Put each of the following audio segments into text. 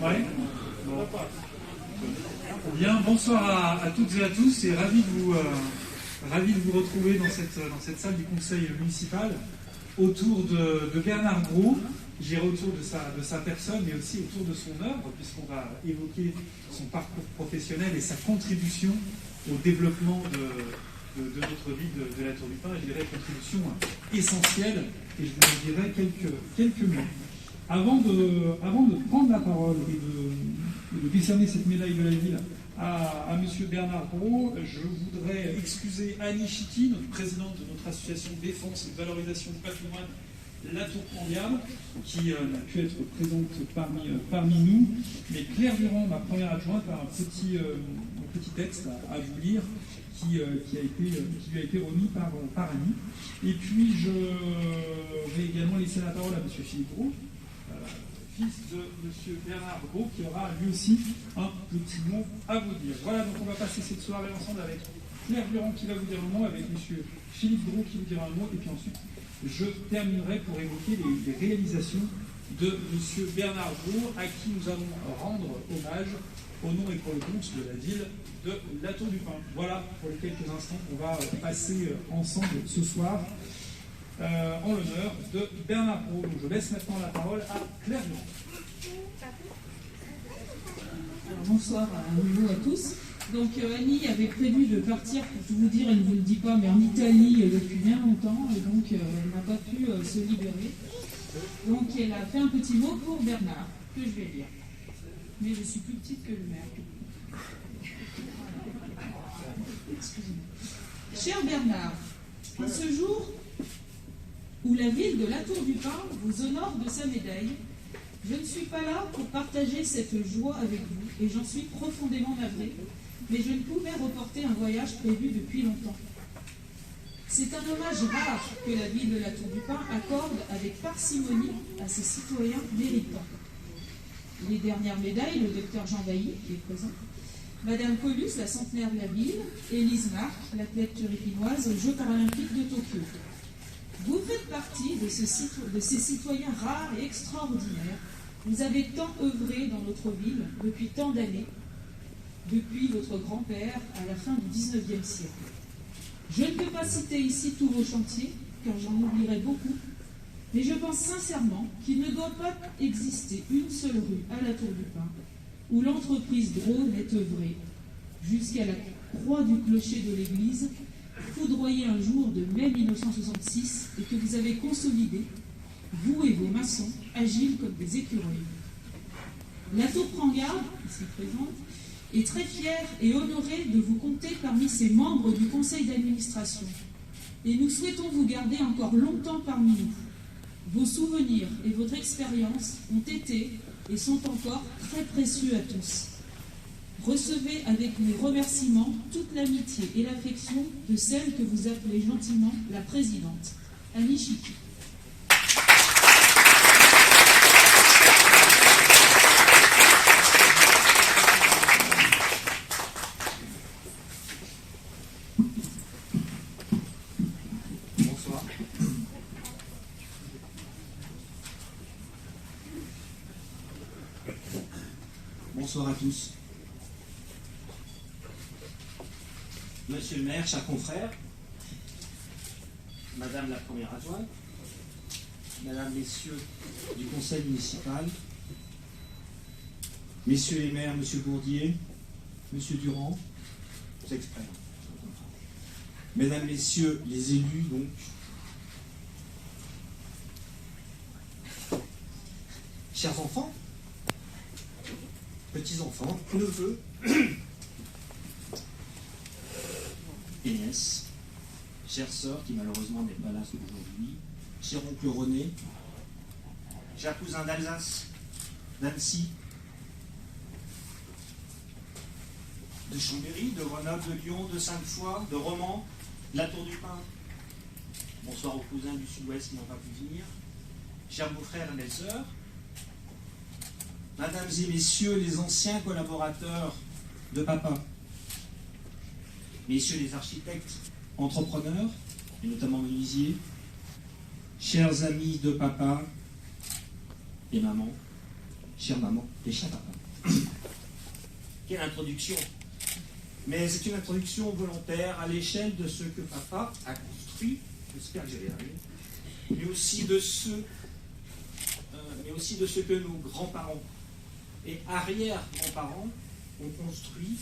Ouais. Bon. Bien, bonsoir à toutes et à tous et ravi de vous retrouver dans cette salle du conseil municipal autour de Bernard Gros. J'irai autour de sa personne mais aussi autour de son œuvre puisqu'on va évoquer son parcours professionnel et sa contribution au développement de notre ville de la Tour du Pin. Je dirais contribution essentielle et je vous en dirai quelques mots. Avant de prendre la parole et de décerner cette médaille de la ville à M. Bernard Gros, je voudrais excuser Annie Chiki, notre présidente de notre association de défense et de valorisation du patrimoine, la Tour Prangard, qui n'a pu être présente parmi nous. Mais Claire Durand, ma première adjointe, a un petit texte à vous lire qui lui a été remis par Annie. Et puis je vais également laisser la parole à M. Philippe Gros, fils de M. Bernard Gros, qui aura lui aussi un petit mot à vous dire. Voilà, donc on va passer cette soirée ensemble avec Claire Durand qui va vous dire un mot, avec M. Philippe Gros qui vous dira un mot, et puis ensuite je terminerai pour évoquer les réalisations de M. Bernard Gros, à qui nous allons rendre hommage au nom et pour le compte de la ville de la Tour du Pin. Voilà pour les quelques instants qu'on va passer ensemble ce soir en l'honneur de Bernard Gros. Donc je laisse maintenant la parole à Claire Durand. Alors, bonsoir à nouveau à tous. Donc Annie avait prévu de partir, pour tout vous dire, elle ne vous le dit pas, mais en Italie depuis bien longtemps, et donc elle n'a pas pu se libérer. Donc elle a fait un petit mot pour Bernard, que je vais lire. Mais je suis plus petite que le maire. Excusez-moi. Cher Bernard, en ce jour où la ville de la Tour du Pin vous honore de sa médaille, je ne suis pas là pour partager cette joie avec vous, et j'en suis profondément navrée, mais je ne pouvais reporter un voyage prévu depuis longtemps. C'est un hommage rare que la ville de la Tour du Pin accorde avec parcimonie à ses citoyens méritants. Les dernières médailles, le docteur Jean Bailly, qui est présent, Madame Colus, la centenaire de la ville, Élise Marc, l'athlète turipinoise aux Jeux paralympiques de Tokyo. Vous faites partie de ces citoyens rares et extraordinaires. Vous avez tant œuvré dans notre ville depuis tant d'années, depuis votre grand-père à la fin du XIXe siècle. Je ne peux pas citer ici tous vos chantiers, car j'en oublierai beaucoup, mais je pense sincèrement qu'il ne doit pas exister une seule rue à la Tour du Pin où l'entreprise Gros n'ait œuvré jusqu'à la croix du clocher de l'église, foudroyée un jour de mai 1966 et que vous avez consolidé, vous et vos maçons, agiles comme des écureuils. La Tour Prangard, ici présente, est très fière et honorée de vous compter parmi ses membres du conseil d'administration. Et nous souhaitons vous garder encore longtemps parmi nous. Vos souvenirs et votre expérience ont été et sont encore très précieux à tous. Recevez avec mes remerciements toute l'amitié et l'affection de celle que vous appelez gentiment la présidente, Annie Chiki. Bonsoir. Bonsoir à tous. Monsieur le maire, chers confrères, Madame la première adjointe, Mesdames, Messieurs du conseil municipal, Messieurs les maires, Monsieur Bourdier, Monsieur Durand, c'est exprès. Mesdames, Messieurs les élus, donc, chers enfants, petits-enfants, neveux, et nièces, chère sœur qui malheureusement n'est pas là aujourd'hui, cher oncle René, cher cousin d'Alsace, d'Annecy, de Chambéry, de Grenoble, de Lyon, de Sainte-Foy, de Romans, de la Tour du Pin. Bonsoir aux cousins du Sud-Ouest qui n'ont pas pu venir, chers beaux-frères et belles-sœurs, Mesdames et Messieurs les anciens collaborateurs de papa, Messieurs les architectes, entrepreneurs, et notamment menuisiers, chers amis de papa et maman, chère maman et cher papa. Quelle introduction! Mais c'est une introduction volontaire à l'échelle de ce que papa a construit, j'espère que je vais y arriver, mais aussi de ce que nos grands-parents et arrière-grands-parents ont construit,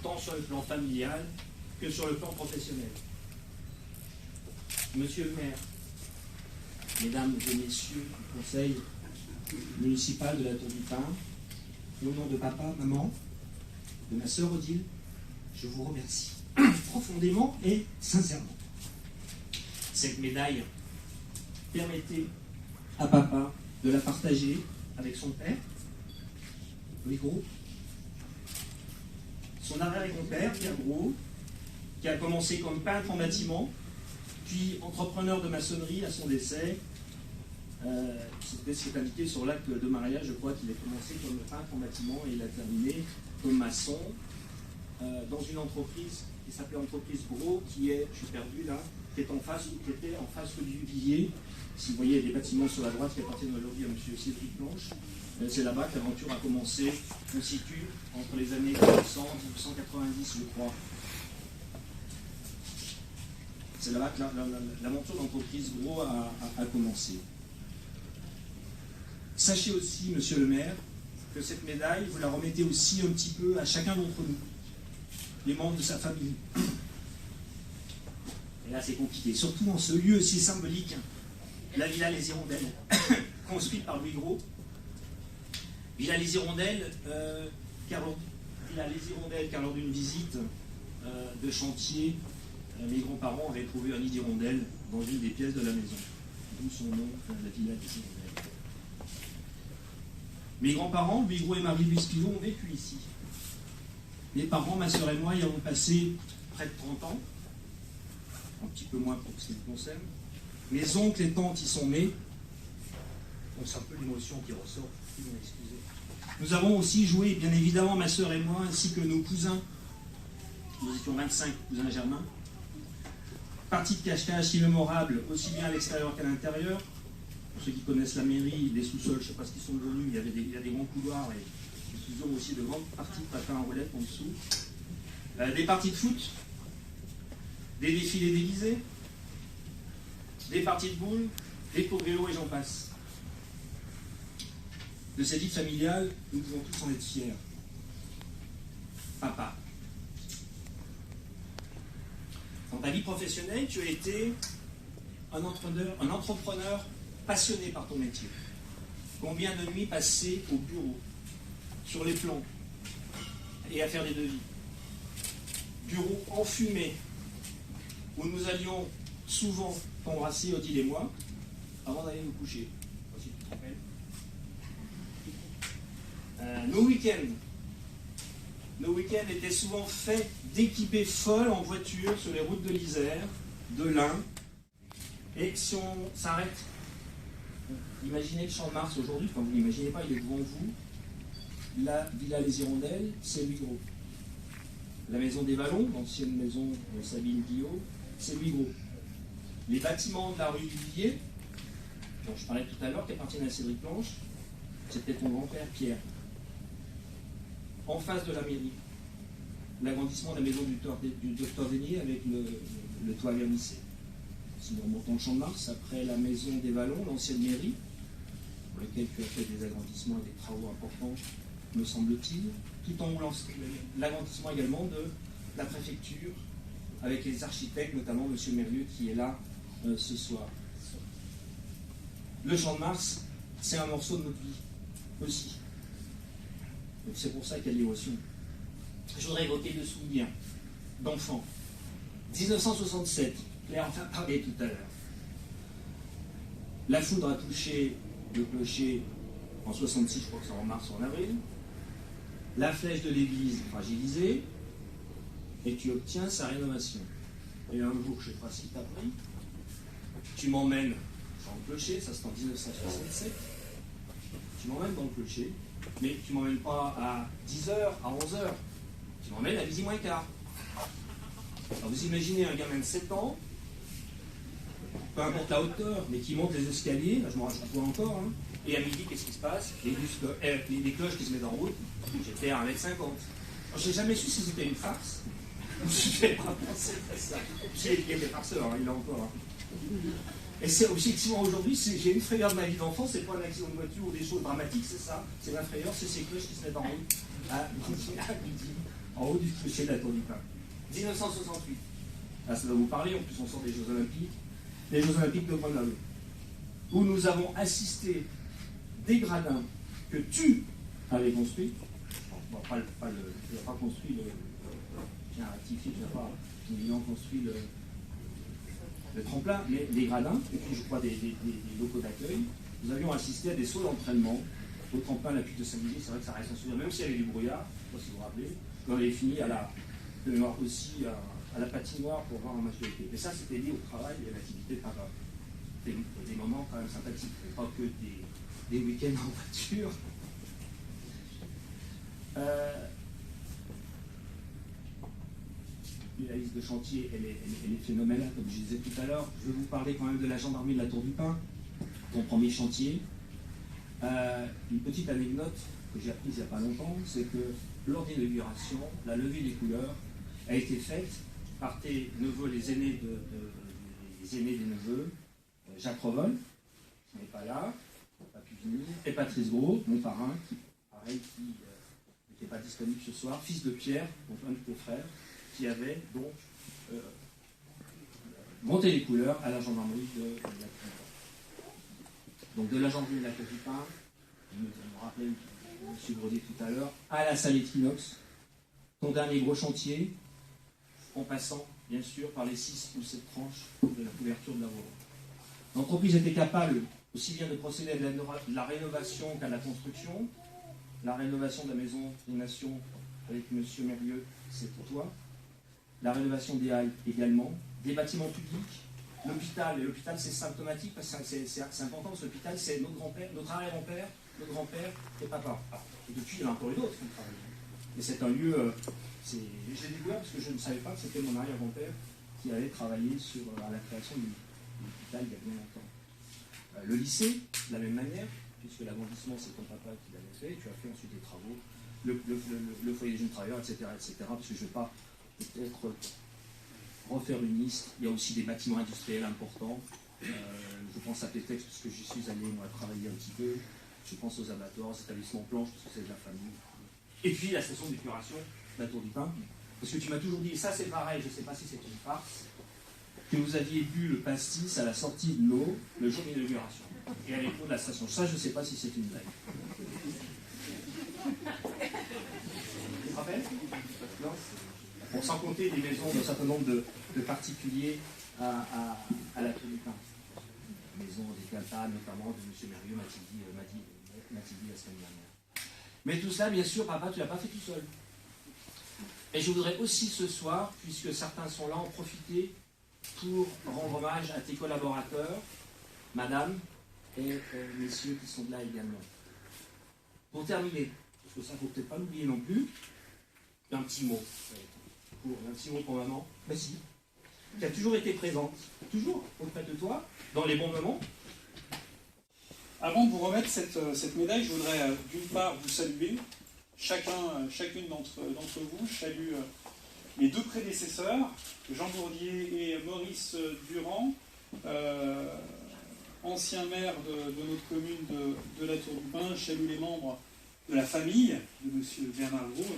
tant sur le plan familial que sur le plan professionnel. Monsieur le maire, mesdames et messieurs du conseil municipal de la Tour du Pin, au nom de papa, maman, de ma sœur Odile, je vous remercie profondément et sincèrement. Cette médaille permettait à papa de la partager avec son père, Louis Gros, son arrière-grand-père, Pierre Gros, qui a commencé comme peintre en bâtiment, puis entrepreneur de maçonnerie à son décès. C'était ce qui est indiqué sur l'acte de mariage, je crois qu'il a commencé comme peintre en bâtiment et il a terminé comme maçon dans une entreprise qui s'appelait Entreprise Gros, qui est, je suis perdu là, qui était en face rue du Villiers. Si vous voyez des bâtiments sur la droite qui appartiennent aujourd'hui à M. Cédric Planche, c'est là-bas que l'aventure a commencé. On se situe entre les années 1900 et 1990, je crois. C'est là-bas que l'aventure d'Entreprise Gros a commencé. Sachez aussi, monsieur le maire, que cette médaille, vous la remettez aussi un petit peu à chacun d'entre nous, les membres de sa famille. Et là, c'est compliqué, surtout en ce lieu si symbolique, la Villa Les Hirondelles, construite par Louis Gros. Villa Les Hirondelles, car lors d'une visite de chantier, mes grands-parents avaient trouvé un nid d'hirondelles dans une des pièces de la maison. D'où son nom, la Villa des Hirondelles. Mes grands-parents, Louis Gros et Marie-Louise Pivot, ont vécu ici. Mes parents, ma sœur et moi, y avons passé près de 30 ans. Un petit peu moins pour ce qui me concerne. Mes oncles et tantes y sont nés. Donc c'est un peu l'émotion qui ressort. Excusez. Nous avons aussi joué, bien évidemment, ma sœur et moi, ainsi que nos cousins. Nous étions 25 cousins germains. Partie de cache-cache immémorable, aussi bien à l'extérieur qu'à l'intérieur. Pour ceux qui connaissent la mairie, les sous-sols, je ne sais pas ce qu'ils sont devenus, il y a des grands couloirs et nous faisons aussi de grandes parties de patin en relève en dessous. Des parties de foot, des défilés d'Élysée, des parties de boules, des cours de vélo et j'en passe. De cette vie familiale, nous pouvons tous en être fiers. Papa. Dans ta vie professionnelle, tu as été un entrepreneur passionné par ton métier. Combien de nuits passées au bureau, sur les plans, et à faire des devis. Bureau enfumé, où nous allions souvent t'embrasser, Odile et moi, avant d'aller nous coucher. Si tu te rappelles. Nos week-ends étaient souvent faits d'équipées folles en voiture sur les routes de l'Isère, de l'Ain. Et si on s'arrête, imaginez le Champ de Mars aujourd'hui, quand vous ne l'imaginez pas, il est devant vous. La Villa Les Hirondelles, c'est Louis Gros. La maison des Vallons, l'ancienne maison de Sabine Guillot, c'est Louis Gros. Les bâtiments de la rue du Villiers, dont je parlais tout à l'heure, qui appartiennent à Cédric Planche, c'était ton grand-père Pierre. En face de la mairie, l'agrandissement de la maison du docteur Vénier avec le toit vernissé. Si nous remontons le Champ de Mars, après la maison des Vallons, l'ancienne mairie, pour laquelle tu as fait des agrandissements et des travaux importants, me semble-t-il, tout en l'agrandissement également de la préfecture, avec les architectes, notamment M. Merlieu qui est là ce soir. Le Champ de Mars, c'est un morceau de notre vie aussi. Donc c'est pour ça qu'il y a l'émotion. Je voudrais évoquer deux souvenirs d'enfants. 1967, Claire en a parlé tout à l'heure. La foudre a touché le clocher en 66, je crois que c'est en mars ou en avril. La flèche de l'église fragilisée, et tu obtiens sa rénovation. Et un jour, je ne sais pas si tu as pris, tu m'emmènes dans le clocher, ça c'est en 1967, tu m'emmènes dans le clocher, mais tu ne m'emmènes pas à 10h, à 11h, tu m'emmènes à midi moins quart. Alors vous imaginez un gamin de 7 ans, peu importe la hauteur, mais qui monte les escaliers, là je me vois encore, hein. Et à midi, qu'est-ce qui se passe? Les cloches qui se mettent en route, j'étais à 1,50 m. Je n'ai jamais su si c'était une farce. Je n'ai pas pensé à ça. Il y a des farceurs, hein, il est encore. Hein. Et c'est objectivement aujourd'hui, j'ai une frayeur de ma vie d'enfant, c'est pas un accident de voiture ou des choses dramatiques, c'est ça. C'est ma frayeur, c'est ces cloches qui se mettent en route à midi, en haut du clocher de la Tour du Pin. 1968. Là, ça va vous parler, en plus on sort des Jeux Olympiques. Les Jeux Olympiques de Grenoble, où nous avons assisté des gradins que tu avais construits. Bon, tu n'as pas construit le. J'ai rectifié, tu n'as pas construit le tremplin, mais les gradins, et puis je crois des locaux d'accueil. Nous avions assisté à des sauts d'entraînement au tremplin la Puce de Saint-Dizier. C'est vrai que ça reste un souvenir, même s'il y avait du brouillard, je ne sais pas si vous vous rappelez. On avait fini de mémoire aussi à la patinoire pour voir un match de hockey. Mais ça, c'était lié au travail et à l'activité de papa. C'était des moments quand même sympathiques, pas que des week-ends en voiture. La liste de chantier, elle est phénoménale, comme je disais tout à l'heure. Je vais vous parler quand même de la gendarmerie de la Tour du Pin, ton premier chantier. Une petite anecdote que j'ai apprise il n'y a pas longtemps, c'est que lors d'inauguration, la levée des couleurs a été faite par tes neveux, les aînés des neveux, Jacques Revol, qui n'est pas là, pas pu venir, et Patrice Gros, mon parrain, qui n'était pas disponible ce soir, fils de Pierre, donc un de tes frères, qui avait donc monté les couleurs à la gendarmerie de la Tour du Pin. Donc de la gendarmerie de la Tour du Pin, je me rappelais M. Grodier tout à l'heure, à la salle Equinox, ton dernier gros chantier, en passant bien sûr par les 6 ou 7 tranches de la couverture de la voie. L'entreprise était capable aussi bien de procéder à de la rénovation qu'à la construction. La rénovation de la maison des Nations avec M. Mérieux, c'est pour toi. La rénovation des halles également, des bâtiments publics, l'hôpital. Et l'hôpital, c'est symptomatique parce que c'est important, parce que l'hôpital, c'est notre grand-père, notre arrière-grand-père, notre grand-père et papa. Et depuis, il y en a encore eu d'autres qui travaillent. Et c'est un lieu, je l'ai découvert parce que je ne savais pas que c'était mon arrière-grand-père qui allait travailler à la création de l'hôpital il y a bien longtemps. Le lycée, de la même manière, puisque l'agrandissement, c'est ton papa qui l'avait fait, tu as fait ensuite des travaux, le foyer des jeunes travailleurs, etc., parce que je ne vais pas peut-être refaire une liste. Il y a aussi des bâtiments industriels importants. Je pense à Pétex, parce que j'y suis allé moi travailler un petit peu. Je pense aux abattoirs, aux établissements planches, parce que c'est de la famille. Et puis la station d'épuration de la Tour du Pin. Parce que tu m'as toujours dit, et ça c'est pareil, je ne sais pas si c'est une farce, que vous aviez bu le pastis à la sortie de l'eau le jour de l'inauguration. Et à l'époque de la station. Ça, je ne sais pas si c'est une blague. Tu te rappelles? Non? Bon, sans compter des maisons d'un certain nombre de particuliers à la Tour du Pin. La maison des Calta, notamment de M. Mérieux, m'a dit la semaine dernière. Mais tout cela, bien sûr, papa, tu ne l'as pas fait tout seul. Et je voudrais aussi ce soir, puisque certains sont là, en profiter pour rendre hommage à tes collaborateurs, madame et messieurs qui sont là également. Pour terminer, parce que ça ne faut peut-être pas l'oublier non plus, un petit mot. Un petit mot pour maman, merci, qui a toujours été présente, toujours auprès de toi, dans les bons moments. Avant de vous remettre cette médaille, je voudrais d'une part vous saluer, chacune d'entre vous. Je salue mes deux prédécesseurs, Jean Bourdier et Maurice Durand, anciens maires de notre commune de la Tour du Pin. Je salue les membres de la famille de M. Bernard Gros.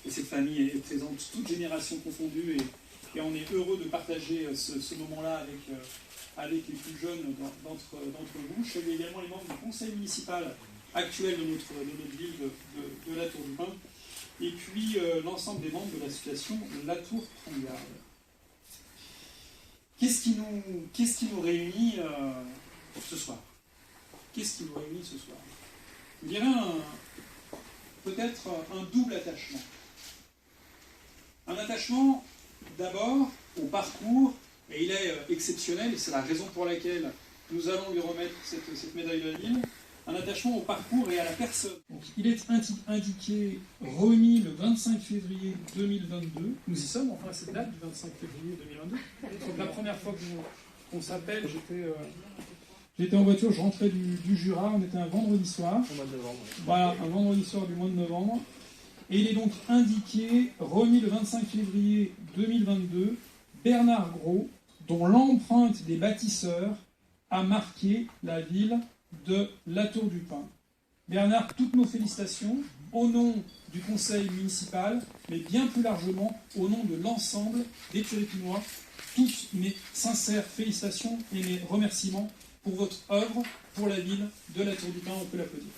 Et cette famille est présente, toutes générations confondues, et on est heureux de partager ce moment-là avec les plus jeunes d'entre vous. Je salue également les membres du conseil municipal actuel de notre ville de la Tour du Pin, et puis l'ensemble des membres de l'association La Tour Prends-Garde. Qu'est-ce qui nous réunit ce soir? Qu'est-ce qui nous réunit ce soir? Je dirais peut-être un double attachement. Un attachement d'abord au parcours, et il est exceptionnel, et c'est la raison pour laquelle nous allons lui remettre cette médaille de la ville, un attachement au parcours et à la personne. Donc, il est indiqué remis le 25 février 2022. Nous y sommes, enfin, à cette date du 25 février 2022. C'est la première fois qu'on s'appelle, j'étais en voiture, je rentrais du Jura, on était un vendredi soir. Au mois de novembre. Voilà, un vendredi soir du mois de novembre. Et il est donc indiqué, remis le 25 février 2022, Bernard Gros, dont l'empreinte des bâtisseurs a marqué la ville de La Tour du Pin. Bernard, toutes nos félicitations au nom du conseil municipal, mais bien plus largement au nom de l'ensemble des Turipinois. Toutes mes sincères félicitations et mes remerciements pour votre œuvre pour la ville de La Tour du Pin. On peut l'applaudir.